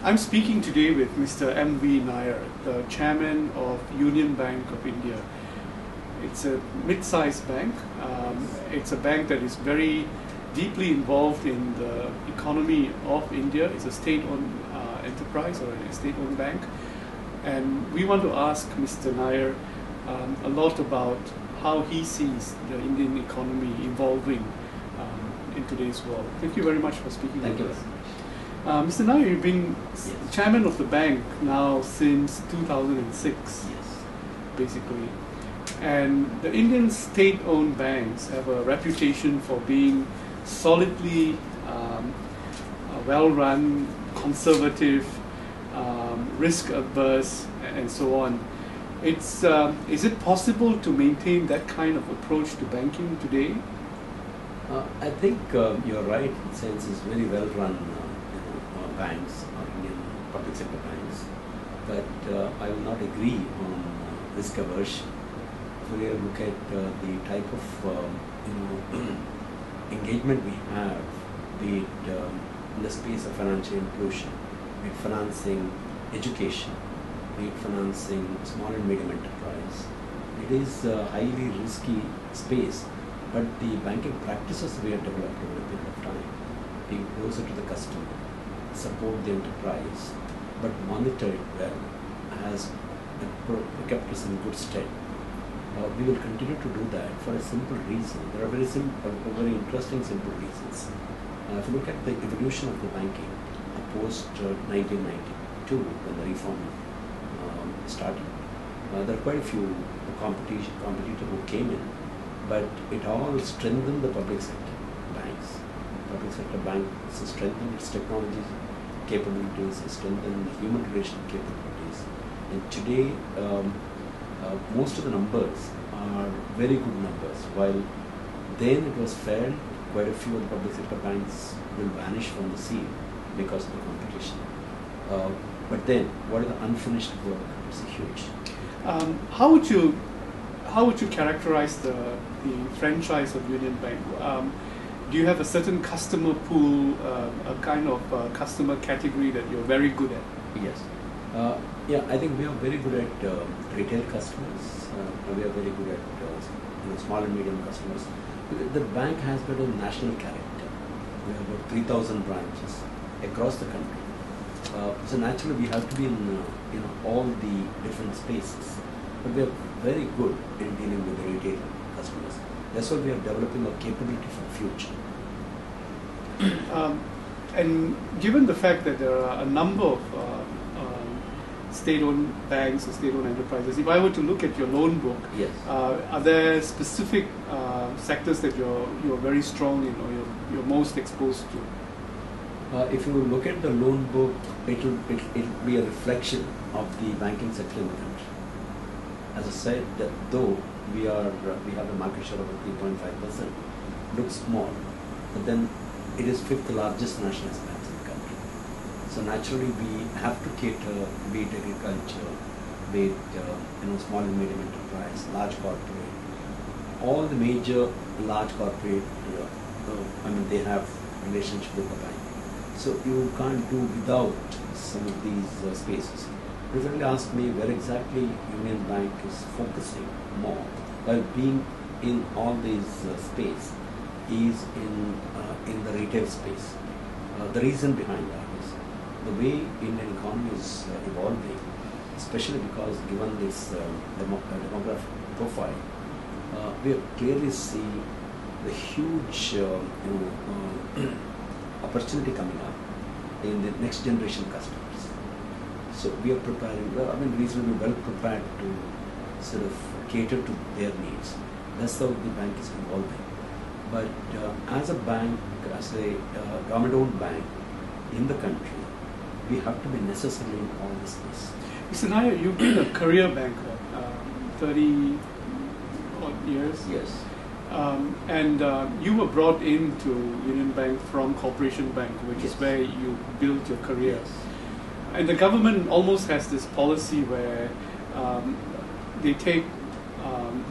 I'm speaking today with Mr. M.V. Nair, the chairman of Union Bank of India. It's a mid-sized bank. It's a bank that is very deeply involved in the economy of India. It's a state-owned enterprise or a state-owned bank. And we want to ask Mr. Nair a lot about how he sees the Indian economy evolving in today's world. Thank you very much for speaking with us. Mr. Nair, you've been chairman of the bank now since 2006, basically. And the Indian state-owned banks have a reputation for being solidly well-run, conservative, risk-averse, and so on. Is it possible to maintain that kind of approach to banking today? I think you're right in the sense it's very well-run banks or Indian public sector banks, but I will not agree on risk aversion. If we look at the type of engagement we have, be it in the space of financial inclusion, be it financing education, be it financing small and medium enterprise, it is a highly risky space, but the banking practices we have developed over a period of time, being closer to the customer, support the enterprise, but monitor it well, has kept us in good stead. We will continue to do that for a simple reason. There are very interesting simple reasons. If you look at the evolution of the banking post 1992, when the reform started, there are quite a few competitors who came in, but it all strengthened the public sector banks. Public sector banks strengthened its technology capabilities, strengthened human relation capabilities, and today most of the numbers are very good numbers. While then it was felt quite a few of the public sector banks will vanish from the scene because of the competition. But then, what is the unfinished work? It's huge. How would you characterize the franchise of Union Bank? Do you have a certain customer pool, a kind of customer category that you're very good at? Yes. Yeah, I think we are very good at retail customers. We are very good at small and medium customers. The bank has got a national character. We have about 3,000 branches across the country. So naturally, we have to be in all the different spaces. But we are very good in dealing with the retail customers. That's why we are developing a capability for the future. And given the fact that there are a number of state-owned banks or state-owned enterprises, if I were to look at your loan book, are there specific sectors that you're very strong in or you're most exposed to? If you look at the loan book, it'll be a reflection of the banking sector in the country. As I said, that though we have a market share of 3.5%, looks small, but then it is fifth largest nationalized bank in the country. So naturally, we have to cater, be it agriculture, be it small and medium enterprise, large corporate, all the major large corporate. They have relationship with the bank. So you can't do without some of these spaces. If you really ask me where exactly Union Bank is focusing more, while being in all these space, is in the retail space. The reason behind that is the way Indian economy is evolving, especially because given this demographic profile, we clearly see the huge opportunity coming up in the next generation customers. So we are preparing, reasonably well prepared to sort of cater to their needs. That's how the bank is evolving. But as a bank, as a government-owned bank in the country, we have to be necessarily in all this space. Mr. Nair, you've been a career banker, 30 odd years. Yes. And you were brought into Union Bank from Corporation Bank, which is where you built your career. Yes. And the government almost has this policy where they take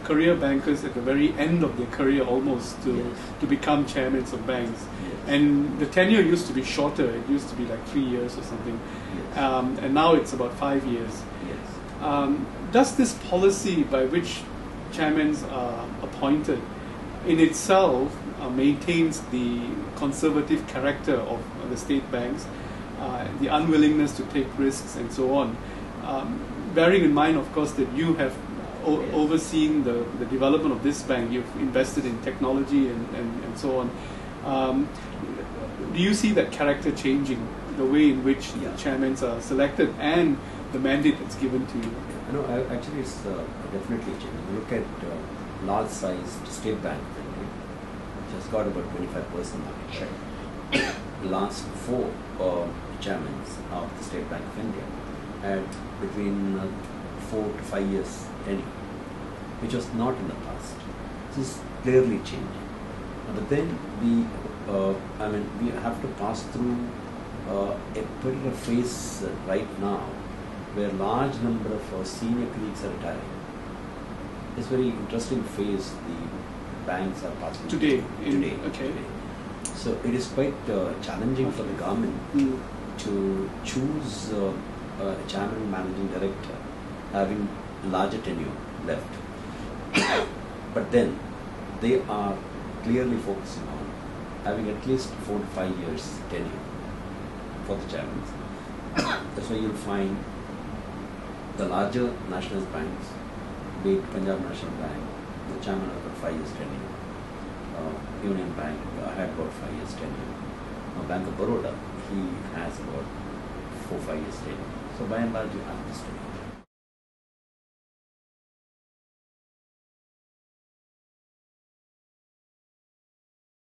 career bankers at the very end of their career almost to, Yes. to become chairmen of banks. Yes. And the tenure used to be shorter. It used to be like 3 years or something. Yes. And now it's about 5 years. Yes. Does this policy by which chairmen are appointed in itself maintains the conservative character of the state banks, the unwillingness to take risks and so on? Bearing in mind, of course, that you have Yes. overseen the development of this bank, you've invested in technology and so on. Do you see that character changing, the way in which Yeah. the chairmen are selected and the mandate that's given to you? No, actually, it's definitely changing. You look at large-sized state bank, which has got about 25% market share. The last 4 chairmen of the State Bank of India had between 4 to 5 years tenure, which was not in the past. This is clearly changing. But then we have to pass through a particular phase right now, where large number of our senior colleagues are retiring. It's a very interesting phase the banks are passing Today, through. Today. okay. So it is quite challenging for the government to choose a chairman, managing director having larger tenure left. But then they are clearly focusing on having at least 4 to 5 years tenure for the chairmen. That's why you'll find the larger national banks, be it Punjab National Bank, the chairman has got 5 years tenure. Union Bank had about 5 years tenure. Bank of Baroda, he has about 4 or 5 years tenure. So by and large, you have this tenure.